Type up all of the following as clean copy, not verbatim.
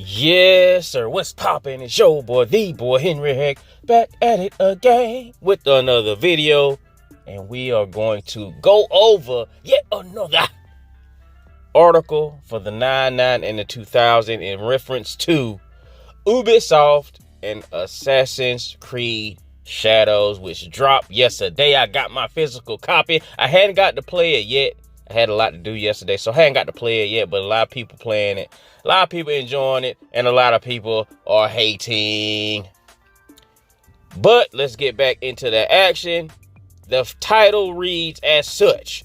Yes, sir. What's poppin'? It's your boy, the boy Henry Heck, back at it again with another video. And we are going to go over yet another article for the 99 and the 2000 in reference to Ubisoft and Assassin's Creed Shadows, which dropped yesterday. I got my physical copy. I hadn't got to play it yet. I had a lot to do yesterday, so I hadn't got to play it yet, but a lot of people playing it. A lot of people enjoying it, and a lot of people are hating. But let's get back into the action. The title reads as such.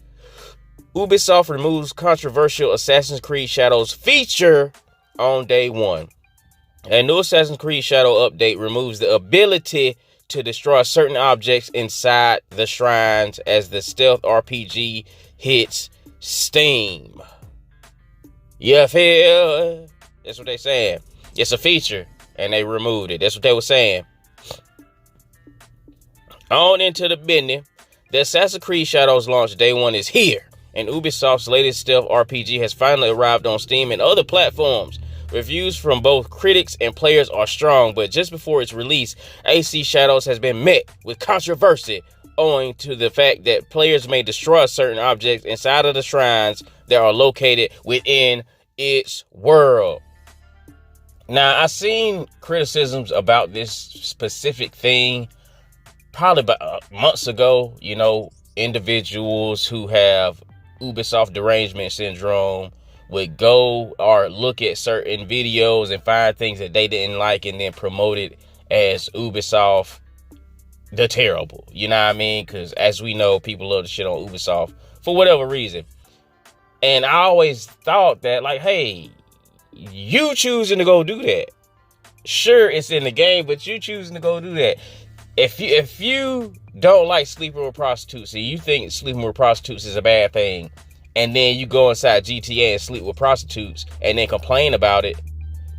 Ubisoft removes controversial Assassin's Creed Shadows feature on day one. A new Assassin's Creed Shadow update removes the ability to destroy certain objects inside the shrines as the stealth RPG hits Steam. You feel? That's what they saying. It's a feature, and they removed it. That's what they were saying. On into the business. The Assassin's Creed Shadows launch day one is here, and Ubisoft's latest stealth RPG has finally arrived on Steam and other platforms. Reviews from both critics and players are strong, but just before its release, AC Shadows has been met with controversy owing to the fact that players may destroy certain objects inside of the shrines that are located within its world. Now, I've seen criticisms about this specific thing probably about months ago. You know, individuals who have Ubisoft derangement syndrome would go or look at certain videos and find things that they didn't like and then promote it as Ubisoft the terrible. You know what I mean? Because as we know, people love to shit on Ubisoft for whatever reason. And I always thought that, like, hey, you choosing to go do that. Sure, it's in the game, but you choosing to go do that. If you don't like sleeping with prostitutes and you think sleeping with prostitutes is a bad thing, and then you go inside GTA and sleep with prostitutes and then complain about it,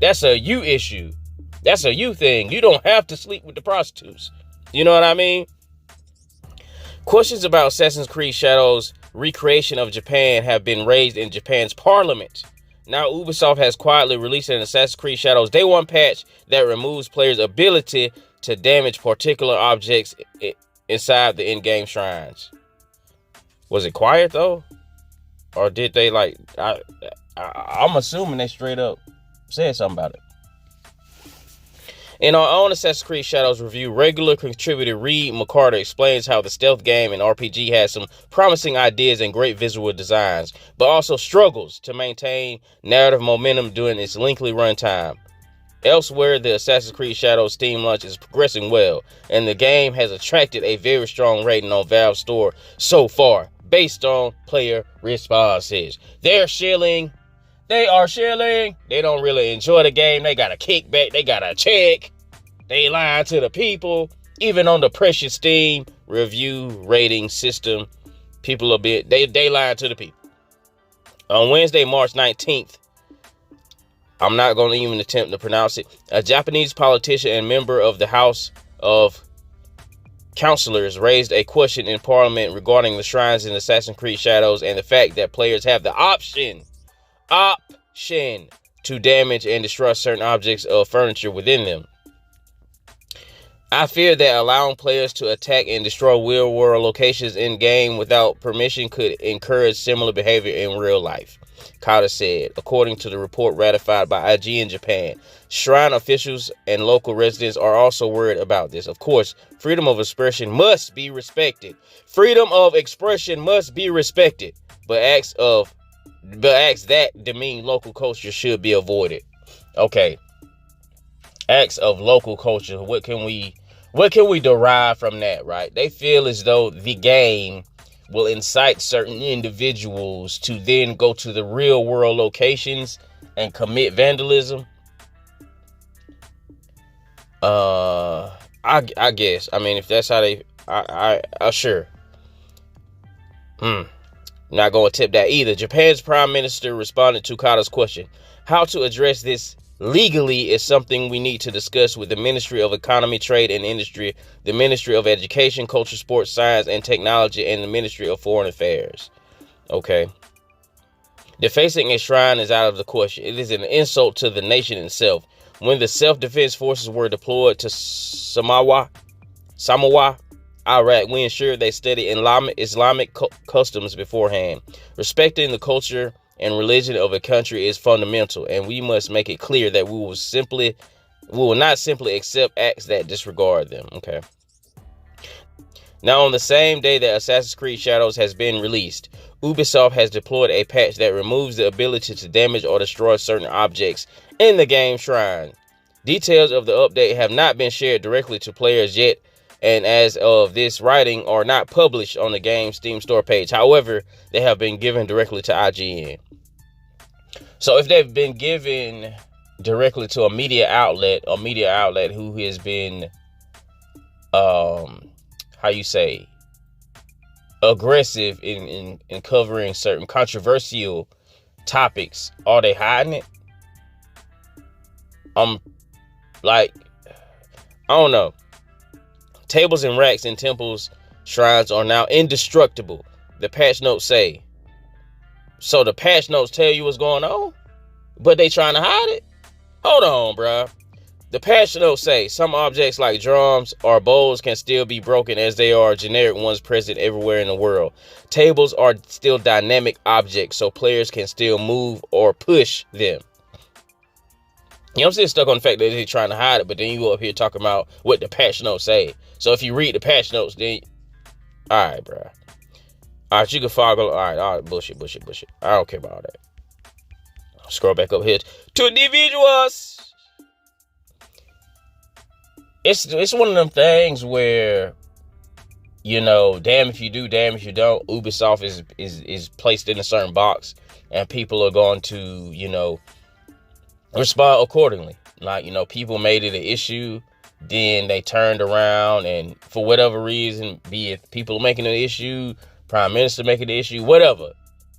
that's a you issue. That's a you thing. You don't have to sleep with the prostitutes. You know what I mean? Questions about Assassin's Creed Shadows recreation of Japan have been raised in Japan's parliament. Now Ubisoft has quietly released an Assassin's Creed Shadows Day 1 patch that removes players' ability to damage particular objects inside the in-game shrines. Was it quiet though? Or did they I'm assuming they straight up said something about it. In our own Assassin's Creed Shadows review, regular contributor Reed McCarter explains how the stealth game and RPG has some promising ideas and great visual designs, but also struggles to maintain narrative momentum during its lengthy runtime. Elsewhere, the Assassin's Creed Shadows Steam launch is progressing well, and the game has attracted a very strong rating on Valve's store so far, based on player responses. They're shilling. They are shilling. They don't really enjoy the game. They got a kickback. They got a check. They lying to the people. Even on the precious Steam review rating system, people a bit, they lying to the people. On Wednesday, March 19th, I'm not going to even attempt to pronounce it, a Japanese politician and member of the House of Councilors raised a question in Parliament regarding the shrines in Assassin's Creed Shadows and the fact that players have the option to damage and destroy certain objects of furniture within them. I fear that allowing players to attack and destroy real-world locations in-game without permission could encourage similar behavior in real life, Kata said, according to the report ratified by IG in Japan. Shrine officials and local residents are also worried about this. Of course, freedom of expression must be respected. Freedom of expression must be respected, but acts that demean local culture should be avoided. Okay. Acts of local culture. What can we derive from that, right? They feel as though the game will incite certain individuals to then go to the real world locations and commit vandalism. I guess. I mean, if that's how they, sure. Not going to tip that either. Japan's prime minister responded to Kata's question. How to address this legally is something we need to discuss with the Ministry of Economy, Trade and Industry, the Ministry of Education, Culture, Sports, Science and Technology, and the Ministry of Foreign Affairs. Okay. Defacing a shrine is out of the question. It is an insult to the nation itself. When the self-defense forces were deployed to Samawa, Iraq, we ensured they studied Islamic customs beforehand. Respecting the culture and religion of a country is fundamental, and we must make it clear that we will not simply accept acts that disregard them. Okay. Now, on the same day that Assassin's Creed Shadows has been released, Ubisoft has deployed a patch that removes the ability to damage or destroy certain objects in the game shrine. Details of the update have not been shared directly to players yet, and as of this writing are not published on the game's Steam store page. However, they have been given directly to IGN. So if they've been given directly to a media outlet who has been, aggressive in covering certain controversial topics, are they hiding it? I don't know. Tables and racks in temples, shrines are now indestructible, the patch notes say. So the patch notes tell you what's going on, but they trying to hide it? Hold on, bruh. The patch notes say some objects like drums or bowls can still be broken as they are generic ones present everywhere in the world. Tables are still dynamic objects, so players can still move or push them. You know, I'm still stuck on the fact that they're trying to hide it, but then you go up here talking about what the patch notes say. So if you read the patch notes, then... Alright, bro. Alright, you can follow... Alright, bullshit. I don't care about all that. Scroll back up here to individuals. It's one of them things where, you know, damn if you do, damn if you don't. Ubisoft is placed in a certain box, and people are going to, you know, respond accordingly. Like, you know, people made it an issue, then they turned around, and for whatever reason, be it people making an issue, prime minister making the issue, whatever,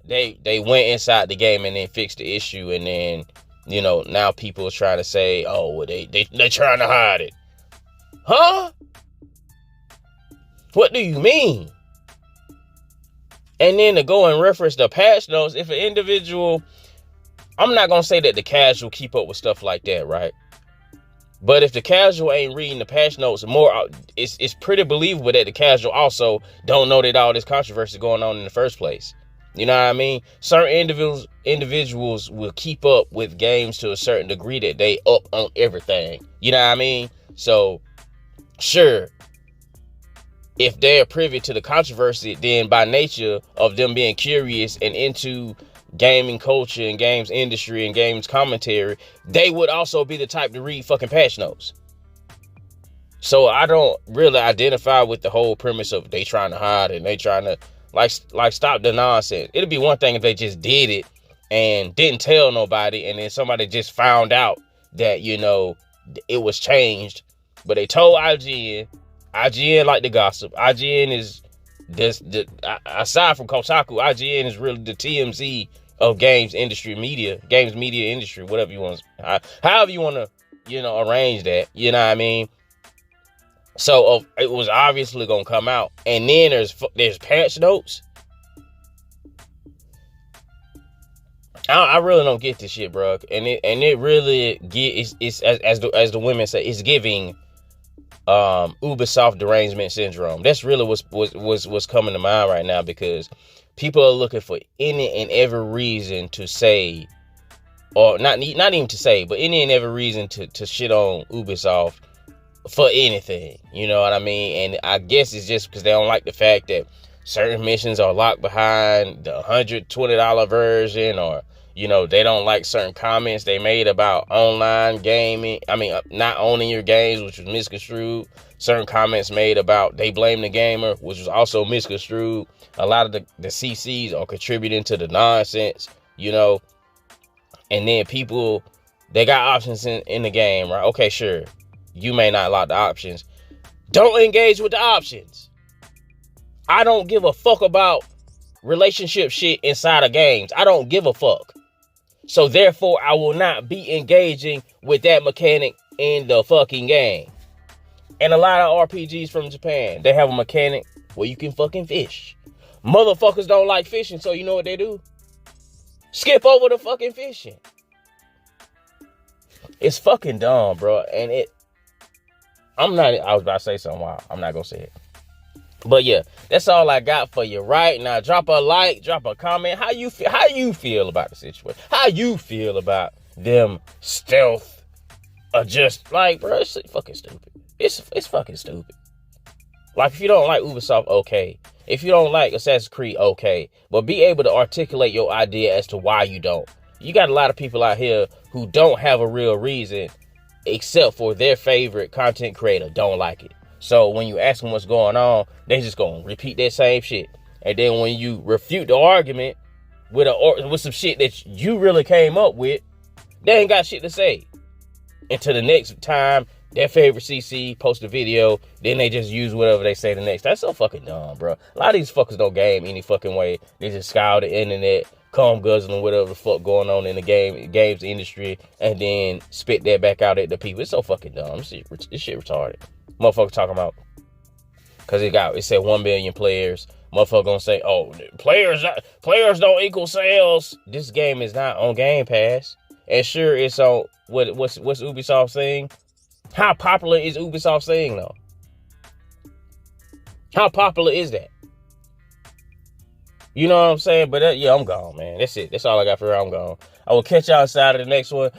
they went inside the game and then fixed the issue, and then, you know, now people are trying to say, oh, well, they're trying to hide it. Huh? What do you mean? And then to go and reference the patch notes, if an individual, I'm not going to say that the casual keep up with stuff like that, right? But if the casual ain't reading the patch notes more, it's pretty believable that the casual also don't know that all this controversy is going on in the first place. You know what I mean? Certain individuals will keep up with games to a certain degree that they up on everything. You know what I mean? So, sure, if they're privy to the controversy, then by nature of them being curious and into gaming culture and games industry and games commentary, they would also be the type to read fucking patch notes. So I don't really identify with the whole premise of they trying to hide and they trying to like stop the nonsense. It'd be one thing if they just did it and didn't tell nobody, and then somebody just found out that, you know, it was changed. But they told IGN. IGN like the gossip. IGN is this. Aside from Kotaku, IGN is really the TMZ of games media industry, whatever you want. However you want to, you know, arrange that. You know what I mean? So it was obviously gonna come out, and then there's patch notes. I really don't get this shit, bro. And it really it's as the women say, it's giving Ubisoft derangement syndrome. That's really what's coming to mind right now, because people are looking for any and every reason to say, or not even to say, but any and every reason to shit on Ubisoft for anything. You know what I mean? And I guess it's just because they don't like the fact that certain missions are locked behind the $120 version, or, you know, they don't like certain comments they made about online gaming. I mean, not owning your games, which was misconstrued. Certain comments made about they blame the gamer, which was also misconstrued. A lot of the CCs are contributing to the nonsense, you know. And then people, they got options in the game, right? Okay, sure. You may not like the options. Don't engage with the options. I don't give a fuck about relationship shit inside of games. I don't give a fuck. So therefore, I will not be engaging with that mechanic in the fucking game. And a lot of RPGs from Japan, they have a mechanic where you can fucking fish. Motherfuckers don't like fishing, so you know what they do? Skip over the fucking fishing. It's fucking dumb, bro. And I was about to say something wild. I'm not gonna say it. But yeah, that's all I got for you right now. Drop a like, drop a comment. How you feel about the situation? How you feel about them stealth or just like, bro, it's fucking stupid. It's fucking stupid. Like, if you don't like Ubisoft, okay. If you don't like Assassin's Creed, okay. But be able to articulate your idea as to why you don't. You got a lot of people out here who don't have a real reason except for their favorite content creator don't like it. So when you ask them what's going on, they just gonna repeat that same shit. And then when you refute the argument with some shit that you really came up with, they ain't got shit to say. Until the next time their favorite CC post a video, then they just use whatever they say the next. That's so fucking dumb, bro. A lot of these fuckers don't game any fucking way. They just scour the internet, come guzzling whatever the fuck going on in the games industry, and then spit that back out at the people. It's so fucking dumb. This shit retarded. Motherfucker talking about, cause it said 1 billion players. Motherfucker gonna say, oh, players don't equal sales. This game is not on Game Pass. And sure, it's on what's Ubisoft saying? How popular is Ubisoft saying though? How popular is that? You know what I'm saying? But yeah, I'm gone, man. That's it. That's all I got for real. I'm gone. I will catch y'all inside of the next one.